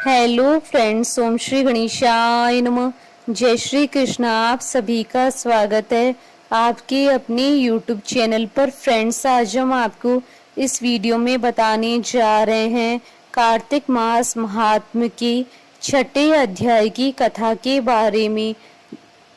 Hello friends, ओम श्री गणेशाय नमः। जय श्री कृष्ण। आप सभी का स्वागत है आपके अपने YouTube चैनल पर। फ्रेंड्स, आज हम आपको इस वीडियो में बताने जा रहे हैं कार्तिक मास महात्म्य के छठे अध्याय की कथा के बारे में,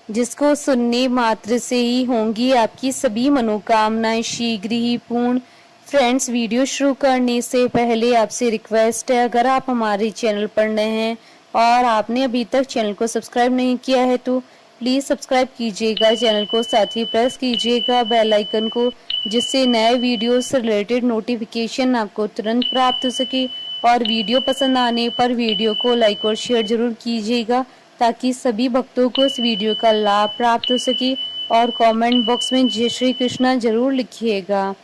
जिसको सुनने मात्र से ही होंगी आपकी सभी मनोकामनाएं शीघ्र ही पूर्ण। फ्रेंड्स, वीडियो शुरू करने से पहले आपसे रिक्वेस्ट है, अगर आप हमारे चैनल पर नए हैं और आपने अभी तक चैनल को सब्सक्राइब नहीं किया है तो प्लीज सब्सक्राइब कीजिएगा चैनल को, साथ ही प्रेस कीजिएगा बेल आइकन को, जिससे नए वीडियो से रिलेटेड नोटिफिकेशन आपको तुरंत प्राप्त हो सके। और वीडियो पसंद आने पर वीडियो को लाइक और शेयर जरूर कीजिएगा ताकि सभी भक्तों को इस वीडियो का लाभ प्राप्त हो सके। और कमेंट बॉक्स में जय श्री कृष्णा जरूर लिखिएगा।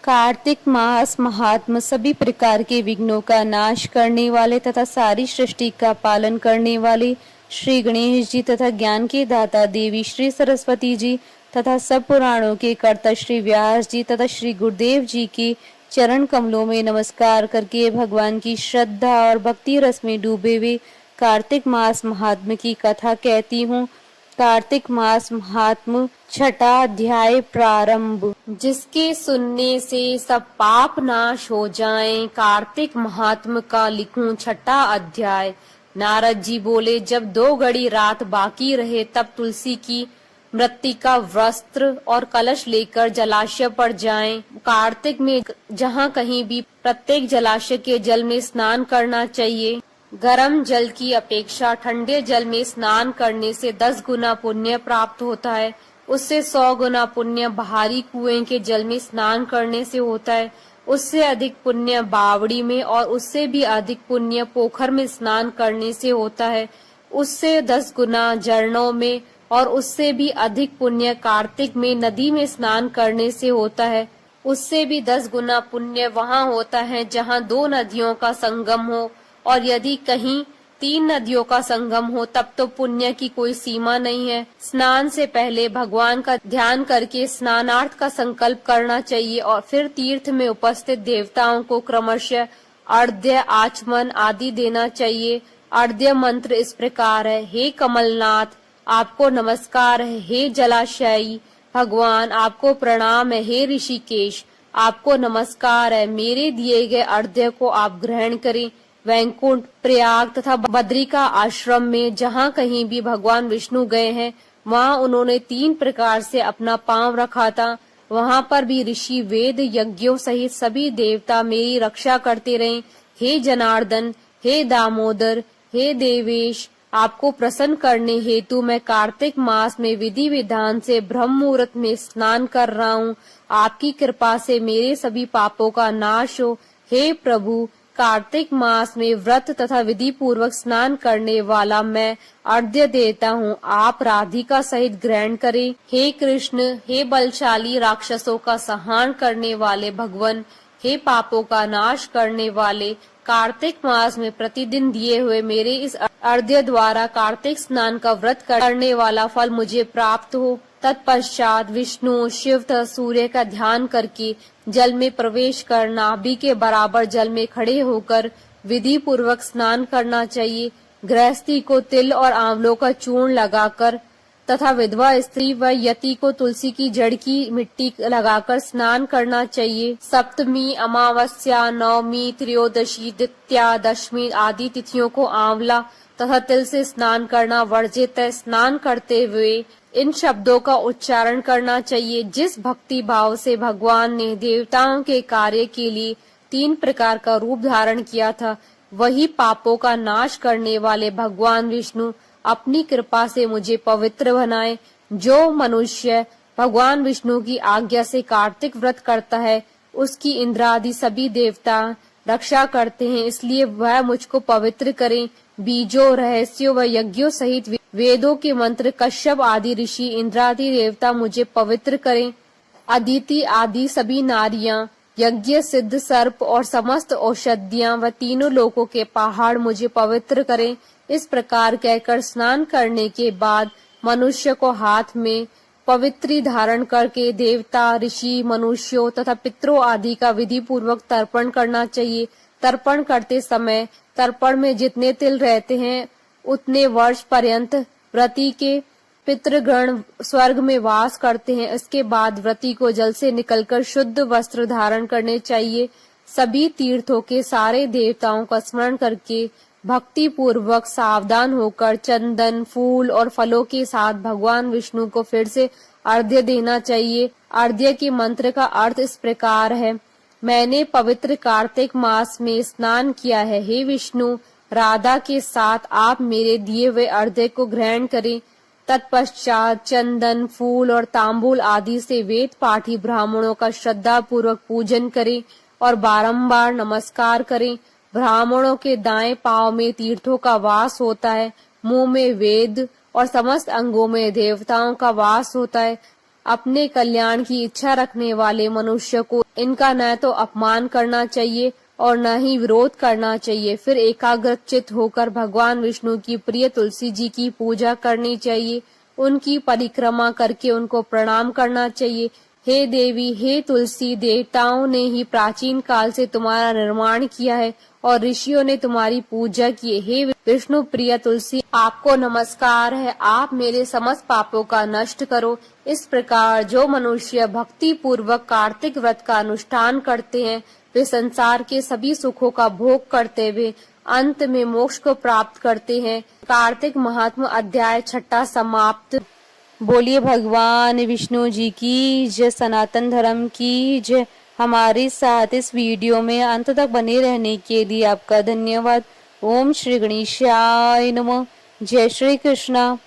कार्तिक मास महात्म सभी प्रकार के विघ्नों का नाश करने वाले तथा सारी सृष्टि का पालन करने वाले श्री गणेश जी तथा ज्ञान के दाता देवी श्री सरस्वती जी तथा सब पुराणों के कर्ता श्री व्यास जी तथा श्री गुरुदेव जी के चरण कमलों में नमस्कार करके भगवान की श्रद्धा और भक्ति रस में डूबे हुए कार्तिक मास महात्म की कथा कहती हूँ। कार्तिक मास महात्म छठा अध्याय प्रारंभ। जिसके सुनने से सब पाप नाश हो जाएं, कार्तिक महात्म का लिखूं छठा अध्याय। नारद जी बोले, जब 2 घड़ी रात बाकी रहे तब तुलसी की मृत्तिका वस्त्र और कलश लेकर जलाशय पर जाएं। कार्तिक में जहाँ कहीं भी प्रत्येक जलाशय के जल में स्नान करना चाहिए। गर्म जल की अपेक्षा ठंडे जल में स्नान करने से 10 गुना पुण्य प्राप्त होता है। उससे 100 गुना पुण्य बाहरी कुएं के जल में स्नान करने से होता है। उससे अधिक पुण्य बावड़ी में और उससे भी अधिक पुण्य पोखर में स्नान करने से होता है। उससे 10 गुना झरनों में और उससे भी अधिक पुण्य कार्तिक में नदी में स्नान करने से होता है। उससे भी 10 गुना पुण्य वहाँ होता है जहाँ 2 नदियों का संगम हो, और यदि कहीं 3 नदियों का संगम हो तब तो पुण्य की कोई सीमा नहीं है। स्नान से पहले भगवान का ध्यान करके स्नानार्थ का संकल्प करना चाहिए और फिर तीर्थ में उपस्थित देवताओं को क्रमशः अर्घ्य आचमन आदि देना चाहिए। अर्घ्य मंत्र इस प्रकार है, हे कमलनाथ आपको नमस्कार है, हे जलाशयी भगवान आपको प्रणाम है, हे ऋषिकेश आपको नमस्कार है, मेरे दिए गए अर्घ्य को आप ग्रहण करें। वैकुंठ, प्रयाग तथा बद्रिका आश्रम में जहाँ कहीं भी भगवान विष्णु गए हैं वहाँ उन्होंने 3 प्रकार से अपना पांव रखा था। वहाँ पर भी ऋषि वेद यज्ञों सहित सभी देवता मेरी रक्षा करते रहे। हे जनार्दन, हे दामोदर, हे देवेश, आपको प्रसन्न करने हेतु मैं कार्तिक मास में विधि विधान से ब्रह्म मुहूर्त में स्नान कर रहा हूँ। आपकी कृपा से मेरे सभी पापों का नाश हो। हे प्रभु, कार्तिक मास में व्रत तथा विधि पूर्वक स्नान करने वाला मैं अर्घ्य देता हूँ, आप राधिका सहित ग्रहण करें। हे कृष्ण, हे बलशाली राक्षसों का संहार करने वाले भगवान, हे पापों का नाश करने वाले, कार्तिक मास में प्रतिदिन दिए हुए मेरे इस अर्घ्य द्वारा कार्तिक स्नान का व्रत करने वाला फल मुझे प्राप्त हो। तत्पश्चात विष्णु, शिव तथा सूर्य का ध्यान करके जल में प्रवेश कर नाभि के बराबर जल में खड़े होकर विधि पूर्वक स्नान करना चाहिए। गृहस्थी को तिल और आंवलों का चूर्ण लगाकर तथा विधवा स्त्री व यति को तुलसी की जड़ की मिट्टी लगाकर स्नान करना चाहिए। सप्तमी, अमावस्या, नवमी, त्रयोदशी, द्वितीया, दशमी आदि तिथियों को आंवला तथा तिल से स्नान करना वर्जित है। स्नान करते हुए इन शब्दों का उच्चारण करना चाहिए। जिस भक्ति भाव से भगवान ने देवताओं के कार्य के लिए 3 प्रकार का रूप धारण किया था, वही पापों का नाश करने वाले भगवान विष्णु अपनी कृपा से मुझे पवित्र बनाए। जो मनुष्य भगवान विष्णु की आज्ञा से कार्तिक व्रत करता है उसकी इंद्रादि सभी देवता रक्षा करते हैं, इसलिए वह मुझको पवित्र करें। बीजों, रहस्यों व यज्ञों सहित वेदों के मंत्र, कश्यप आदि ऋषि, इंद्रादि देवता मुझे पवित्र करें। अदिति आदि सभी नारियां, यज्ञ सिद्ध सर्प और समस्त औषधियां व तीनों लोकों के पहाड़ मुझे पवित्र करें। इस प्रकार कहकर स्नान करने के बाद मनुष्य को हाथ में पवित्री धारण करके देवता, ऋषि, मनुष्यों तथा पितरों आदि का विधि पूर्वक तर्पण करना चाहिए। तर्पण करते समय तर्पण में जितने तिल रहते हैं उतने वर्ष पर्यंत व्रती के पितृगण स्वर्ग में वास करते हैं। इसके बाद व्रती को जल से निकलकर शुद्ध वस्त्र धारण करने चाहिए। सभी तीर्थों के सारे देवताओं का स्मरण करके भक्ति पूर्वक सावधान होकर चंदन, फूल और फलों के साथ भगवान विष्णु को फिर से अर्घ्य देना चाहिए। अर्घ्य के मंत्र का अर्थ इस प्रकार है। मैंने पवित्र कार्तिक मास में स्नान किया है। हे विष्णु, राधा के साथ आप मेरे दिए हुए अर्घ्य को ग्रहण करें। तत्पश्चात चंदन, फूल और तांबूल आदि से वेद पाठी ब्राह्मणों का श्रद्धा पूर्वक पूजन करें और बारंबार नमस्कार करें। ब्राह्मणों के दाएं पांव में तीर्थों का वास होता है, मुंह में वेद और समस्त अंगों में देवताओं का वास होता है। अपने कल्याण की इच्छा रखने वाले मनुष्य को इनका न तो अपमान करना चाहिए और न ही विरोध करना चाहिए। फिर एकाग्रचित होकर भगवान विष्णु की प्रिय तुलसी जी की पूजा करनी चाहिए। उनकी परिक्रमा करके उनको प्रणाम करना चाहिए। हे देवी, हे तुलसी, देवताओं ने ही प्राचीन काल से तुम्हारा निर्माण किया है और ऋषियों ने तुम्हारी पूजा की है। हे विष्णु प्रिय तुलसी, आपको नमस्कार है। आप मेरे समस्त पापों का नष्ट करो। इस प्रकार जो मनुष्य भक्ति पूर्वक कार्तिक व्रत का अनुष्ठान करते हैं वे संसार के सभी सुखों का भोग करते हुए अंत में मोक्ष को प्राप्त करते हैं। कार्तिक महात्म्य अध्याय 6 समाप्त। बोलिए भगवान विष्णु जी की जय, सनातन धर्म की जय। हमारे साथ इस वीडियो में अंत तक बने रहने के लिए आपका धन्यवाद। ओम श्री गणेशाय नमः। जय श्री कृष्णा।